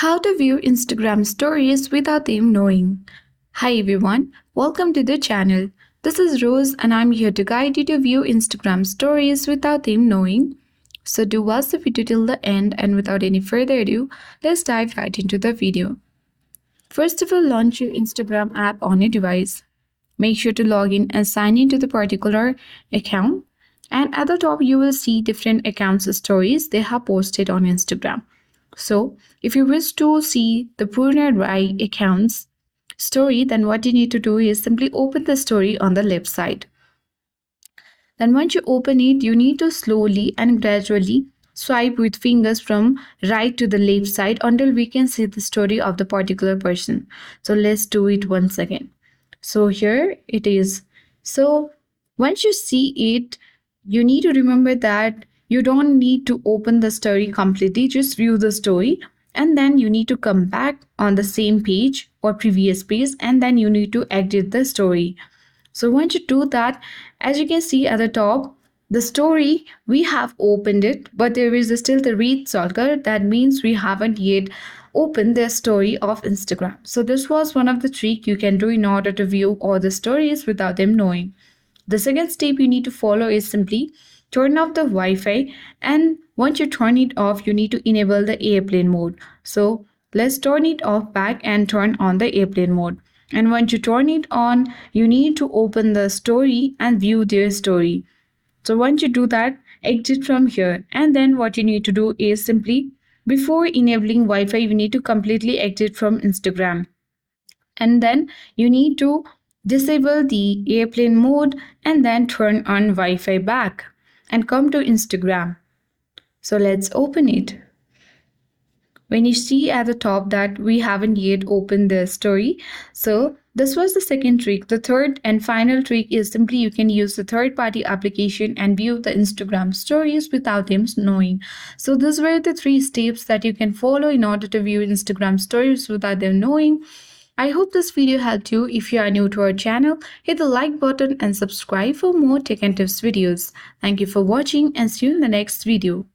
How to view Instagram stories without them knowing. Hi everyone, welcome to the channel. This is Rose and I'm here to guide you to view Instagram stories without them knowing. So do watch the video till the end, and without any further ado, let's dive right into the video. First of all, launch your Instagram app on your device. Make sure to log in and sign into the particular account. And at the top, you will see different accounts' stories they have posted on Instagram. So, if you wish to see the Purna Rai account's story, then what you need to do is simply open the story on the left side. Then once you open it, you need to slowly and gradually swipe with fingers from right to the left side until we can see the story of the particular person. So let's do it once again. So here it is. So once you see it, you need to remember that you don't need to open the story completely, just view the story, and then you need to come back on the same page or previous page, and then you need to edit the story. So once you do that, as you can see at the top, the story we have opened it, but there is still the read circle. That means we haven't yet opened the story of Instagram. So this was one of the tricks you can do in order to view all the stories without them knowing. The second step you need to follow is simply turn off the Wi-Fi, and once you turn it off, you need to enable the airplane mode. So let's turn it off back and turn on the airplane mode. And once you turn it on, you need to open the story and view their story. So once you do that, exit from here. And then what you need to do is simply, before enabling Wi-Fi, you need to completely exit from Instagram. And then you need to disable the airplane mode and then turn on Wi-Fi back and come to Instagram. So let's open it. When you see at the top that we haven't yet opened the story, so this was the second trick. The third and final trick is simply you can use the third-party application and view the Instagram stories without them knowing. So these were the 3 steps that you can follow in order to view Instagram stories without them knowing. I hope this video helped you. If you are new to our channel, hit the like button and subscribe for more tech and tips videos. Thank you for watching and see you in the next video.